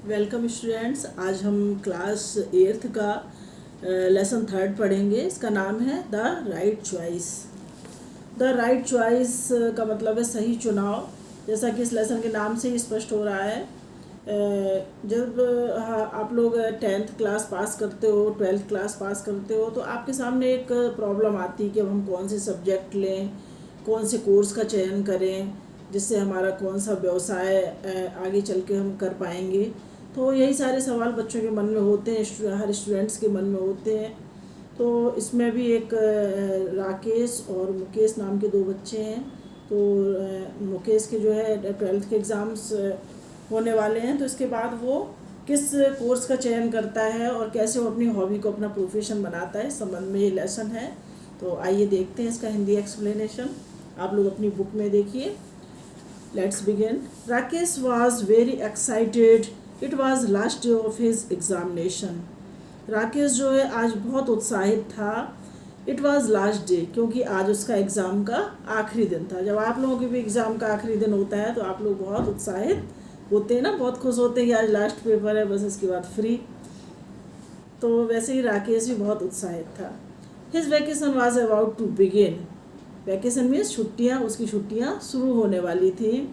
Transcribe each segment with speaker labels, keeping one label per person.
Speaker 1: Welcome students. आज हम class 8th का लेसन 3rd पढ़ेंगे। इसका नाम है the right choice. The right choice का मतलब है सही चुनाव। जैसा कि इस लेसन के नाम से ही स्पष्ट हो रहा है, जब आप लोग 10th क्लास पास करते हो, 12th क्लास पास करते हो, तो आपके सामने एक प्रॉब्लम आती है कि अब हम कौन से सब्जेक्ट लें, कौन से कोर्स का चयन करें, जिससे हमारा कौन सा व्यवसाय आगे चल के हम कर पाएंगे। तो यही सारे सवाल बच्चों के मन में होते हैं, हर स्टूडेंट्स के मन में होते हैं। तो इसमें भी एक राकेश और मुकेश नाम के दो बच्चे हैं। तो मुकेश के जो है 12th के एग्ज़ाम्स होने वाले हैं, तो इसके बाद वो किस कोर्स का चयन करता है और कैसे वो अपनी हॉबी को अपना प्रोफेशन बनाता है, इस संबंध में ये लेसन है। तो आइए देखते हैं इसका हिंदी एक्सप्लेनेशन। आप लोग अपनी बुक में देखिए। Let's begin. Rakesh was very excited. It was last day of his examination. Rakesh जो है आज बहुत उत्साहित था। इट वॉज लास्ट डे, क्योंकि आज उसका एग्ज़ाम का आखिरी दिन था। जब आप लोगों के भी एग्ज़ाम का आखिरी दिन होता है तो आप लोग बहुत उत्साहित होते हैं ना, बहुत खुश होते हैं कि आज लास्ट पेपर है, बस इसके बाद फ्री। तो वैसे ही राकेश भी बहुत उत्साहित था। His vacation was about to begin. Vacation means छुट्टियाँ, उसकी छुट्टियाँ शुरू होने वाली थी।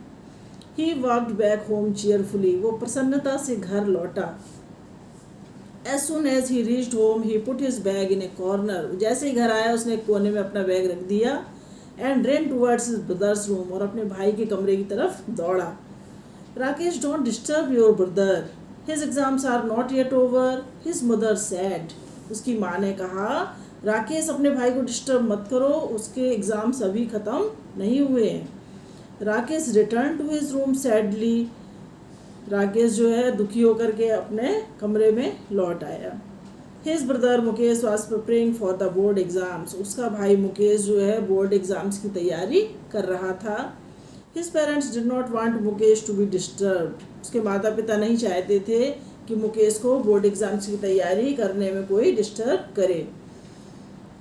Speaker 1: He walked back home cheerfully. वो प्रसन्नता से घर लौटा। As soon as he reached home he put his bag in a corner. जैसे ही घर आया उसने एक कोने में अपना बैग रख दिया। And ran towards his brothers room. और अपने भाई के कमरे की तरफ दौड़ा। Rakesh, don't disturb your brother, his exams are not yet over, his mother said. उसकी माँ ने कहा, राकेश अपने भाई को डिस्टर्ब मत करो, उसके एग्ज़ाम्स अभी ख़त्म नहीं हुए हैं। Rakesh return to his room sadly. Rakesh जो है दुखी होकर के अपने कमरे में लौट आया। His brother Mukesh was preparing for the board exams. उसका भाई मुकेश जो है बोर्ड एग्ज़ाम्स की तैयारी कर रहा था। His parents did not want Mukesh to be disturbed. उसके माता पिता नहीं चाहते थे कि मुकेश को बोर्ड एग्ज़ाम्स की तैयारी करने में कोई डिस्टर्ब करे।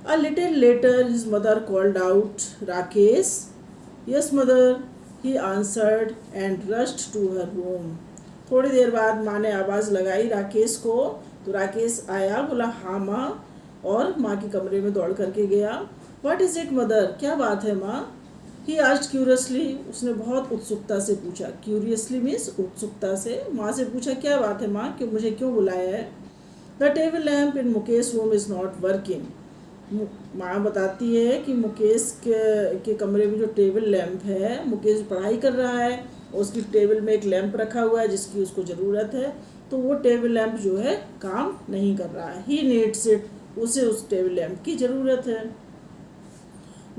Speaker 1: A little later his mother called out, Rakesh. Yes mother, he answered and rushed to her room. थोड़ी देर बाद माँ ने आवाज़ लगाई राकेश को, तो राकेश आया, बोला हाँ माँ, और माँ के कमरे में दौड़ करके गया। What is it mother? क्या बात है माँ? He asked curiously. उसने बहुत उत्सुकता से पूछा। Curiously means उत्सुकता से। माँ से पूछा क्या बात है माँ, कि मुझे क्यों बुलाया है? The table lamp in Mukesh room is not working. माँ बताती है कि मुकेश के कमरे में जो टेबल लैंप है, मुकेश पढ़ाई कर रहा है, उसकी टेबल में एक लैंप रखा हुआ है जिसकी उसको ज़रूरत है, तो वो टेबल लैंप जो है काम नहीं कर रहा है। ही नीड्स इट, उसे उस टेबल लैंप की ज़रूरत है।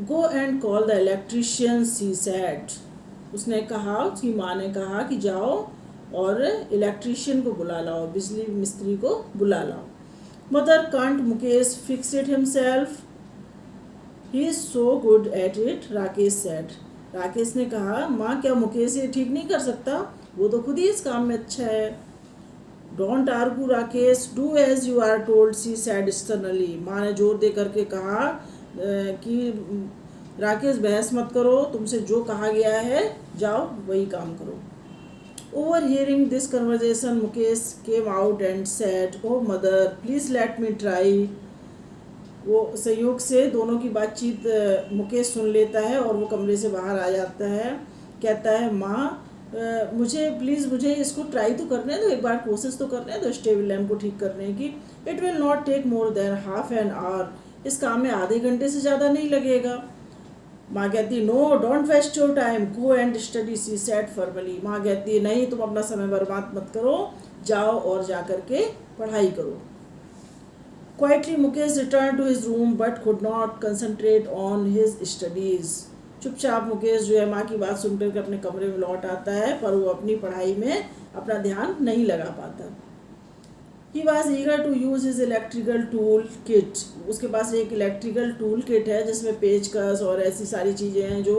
Speaker 1: Go and call the electrician, she said. उसने कहा, उसकी माँ ने कहा कि जाओ और इलेक्ट्रीशियन को बुला लाओ, बिजली मिस्त्री को बुला लाओ। Mother, can't Mukesh fix it himself? He is so good at it, Rakesh said. Rakesh ने कहा, माँ क्या मुकेश ये ठीक नहीं कर सकता? वो तो खुद ही इस काम में अच्छा है। Don't argue Rakesh, do as you are told, she said sternly. माँ ने जोर दे करके कहा कि राकेश बहस मत करो, तुमसे जो कहा गया है जाओ वही काम करो। Overhearing this conversation, Mukesh came out and said, "Oh mother, please let me try." वो संयोग से दोनों की बातचीत मुकेश सुन लेता है और वो कमरे से बाहर आ जाता है। कहता है, माँ मुझे इसको ट्राई तो करने दो, एक बार कोशिश तो करने दो इस टेबल लैम्प को ठीक करने की। It will not take more than half an hour. इस काम में आधे घंटे से ज़्यादा नहीं लगेगा। माँ कहती no, don't waste your time, go and study, she said formally. माँ कहती है नहीं, तुम अपना समय बर्बाद मत करो, जाओ और जा करके पढ़ाई करो। Quietly Mukesh return to his room but could not concentrate on his studies. चुपचाप मुकेश जो है माँ की बात सुनकर के अपने कमरे में लौट आता है, पर वो अपनी पढ़ाई में अपना ध्यान नहीं लगा पाता। He was eager to use his electrical tool kit. उसके पास एक इलेक्ट्रिकल टूल किट है जिसमें पेचकस और ऐसी सारी चीज़ें हैं जो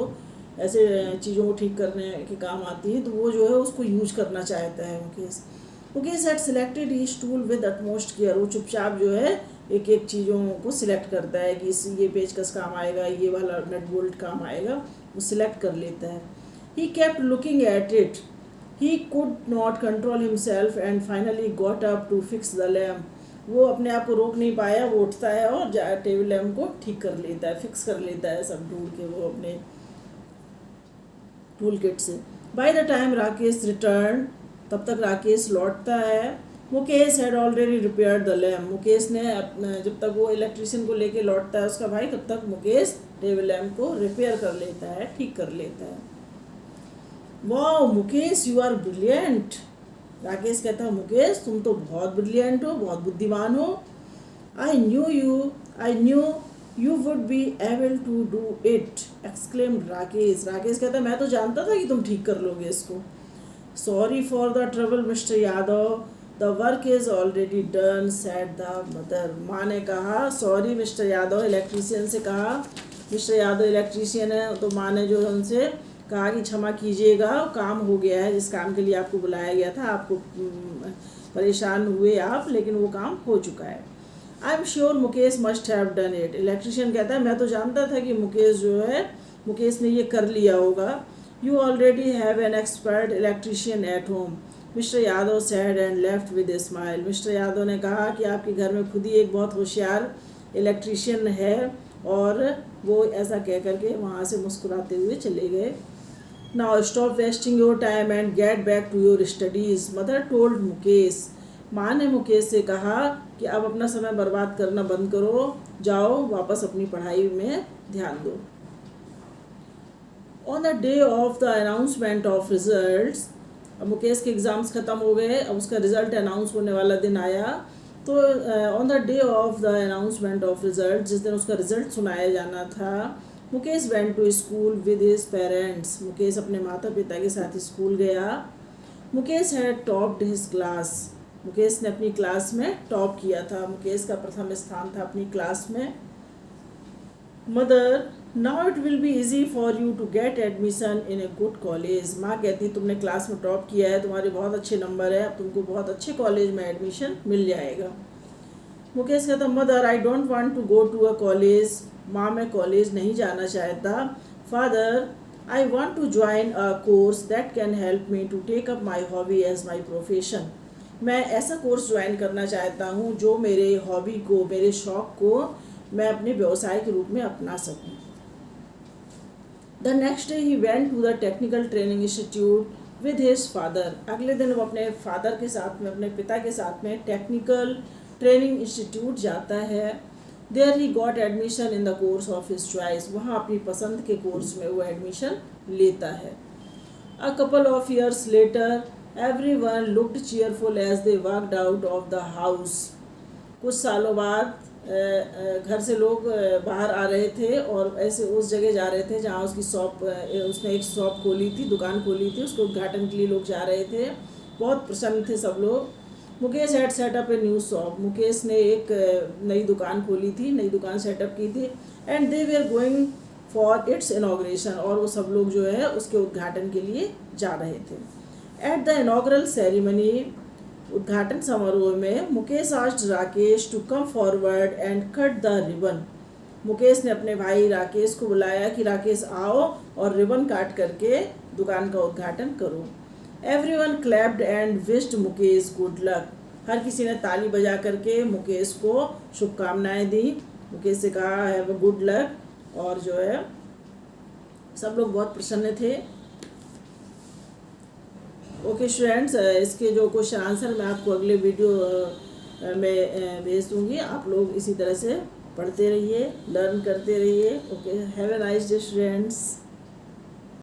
Speaker 1: ऐसे चीज़ों को ठीक करने के काम आती हैं, तो वो जो है उसको यूज करना चाहता है Mukesh. Mukesh had selected each tool with utmost care. वो चुपचाप जो है एक एक चीज़ों को सिलेक्ट करता है कि ये पेचकस काम आएगा, ये वाला नट बोल्ट काम आएगा, वो सिलेक्ट कर लेता है। He kept looking at it. He could not control himself and finally got up to fix the lamp. वो अपने आप को रोक नहीं पाया, वो उठता है और टेबल लैम्प को ठीक कर लेता है, फिक्स कर लेता है सब ढूंढ के वो अपने टूल किट से। By the time Rakesh return, तब तक राकेश लौटता है। Mukesh had already repair the lamp. Mukesh ने जब तक वो इलेक्ट्रिशियन को लेके लौटता है उसका भाई, तब तक मुकेश टेबल लैम्प को रिपेयर कर लेता है, ठीक कर लेता है। Wow Mukesh you are brilliant. Rakesh कहता है मुकेश तुम तो बहुत ब्रिलियंट हो, बहुत बुद्धिमान हो। I knew you would be able to do it, exclaim Rakesh. Rakesh कहता है मैं तो जानता था कि तुम ठीक कर लोगे इसको। Sorry for the trouble mister Yadav, the work is already done, said the mother. माँ ने कहा सॉरी मिस्टर यादव, इलेक्ट्रीशियन से कहा। मिस्टर यादव इलेक्ट्रीशियन है, तो माँ ने जो उनसे कहा कि क्षमा कीजिएगा, काम हो गया है, जिस काम के लिए आपको बुलाया गया था, आपको परेशान हुए आप, लेकिन वो काम हो चुका है। I am sure Mukesh must have done it. Electrician कहता है मैं तो जानता था कि मुकेश ने ये कर लिया होगा। You already have an expert electrician at home, mister Yadav sad and left with a smile. Mister Yadav ने कहा कि आपके घर में खुद ही एक बहुत होशियार इलेक्ट्रिशियन है, और वो ऐसा कह करके वहाँ से मुस्कुराते हुए चले गए। Now stop wasting your time and get back to your studies, mother told Mukesh. माँ ने मुकेश से कहा कि अब अपना समय बर्बाद करना बंद करो, जाओ वापस अपनी पढ़ाई में ध्यान दो। On the day of the announcement of results, अब मुकेश के एग्ज़ाम्स ख़त्म हो गए, अब उसका रिज़ल्ट अनाउंस होने वाला दिन आया। तो on the day of the announcement of result, जिस दिन उसका रिज़ल्ट सुनाया जाना था, Mukesh went to school with his parents. Mukesh अपने माता पिता के साथ स्कूल गया। Mukesh had topped his class. Mukesh ने अपनी क्लास में टॉप किया था, मुकेश का प्रथम स्थान था अपनी क्लास में। Mother now it will be easy for you to get admission in a good college. माँ कहती तुमने क्लास में टॉप किया है, तुम्हारे बहुत अच्छे नंबर है, अब तुमको बहुत अच्छे कॉलेज में एडमिशन मिल जाएगा। मुकेश कहता mother I don't want to go to a college. माँ मैं कॉलेज नहीं जाना चाहता। Father I want to join a course that can help me to take up my hobby as my profession. मैं ऐसा कोर्स ज्वाइन करना चाहता हूँ जो मेरे हॉबी को, मेरे शौक़ को मैं अपने व्यवसाय के रूप में अपना सकूँ। The next day he went to the technical training institute with his father. अगले दिन वो अपने फादर के साथ में, अपने पिता के साथ में टेक्निकल ट्रेनिंग इंस्टीट्यूट जाता है। There he got admission in the course of his choice. वहाँ अपनी पसंद के कोर्स में वो एडमिशन लेता है। A couple of years later everyone looked cheerful as they walked out of the house. कुछ सालों बाद घर से लोग बाहर आ रहे थे और ऐसे उस जगह जा रहे थे जहाँ उसकी शॉप, उसने एक शॉप खोली थी, दुकान खोली थी, उसके उद्घाटन के लिए लोग जा रहे थे। बहुत प्रसन्न थे सब लोग। Mukesh had setup a new shop. Mukesh ने एक नई दुकान खोली थी, नई दुकान सेटअप की थी। And they were going for its inauguration, और वो सब लोग जो है उसके उद्घाटन के लिए जा रहे थे। एट द इनॉग्रल सेरेमनी, उद्घाटन समारोह में, Mukesh asked Rakesh to come forward and cut the ribbon. Mukesh ने अपने भाई राकेश को बुलाया कि राकेश आओ और रिबन काट करके दुकान का उद्घाटन करो। Everyone clapped and wished Mukesh good luck. हर किसी ने ताली बजा करके मुकेश को शुभकामनाएं दी। मुकेश से कहा हैव अ गुड लक, और जो है सब लोग बहुत प्रसन्न थे। ओके स्टूडेंट्स, इसके जो क्वेश्चन आंसर मैं आपको अगले वीडियो में भेज दूँगी। आप लोग इसी तरह से पढ़ते रहिए, लर्न करते रहिए। Okay, have a nice day students.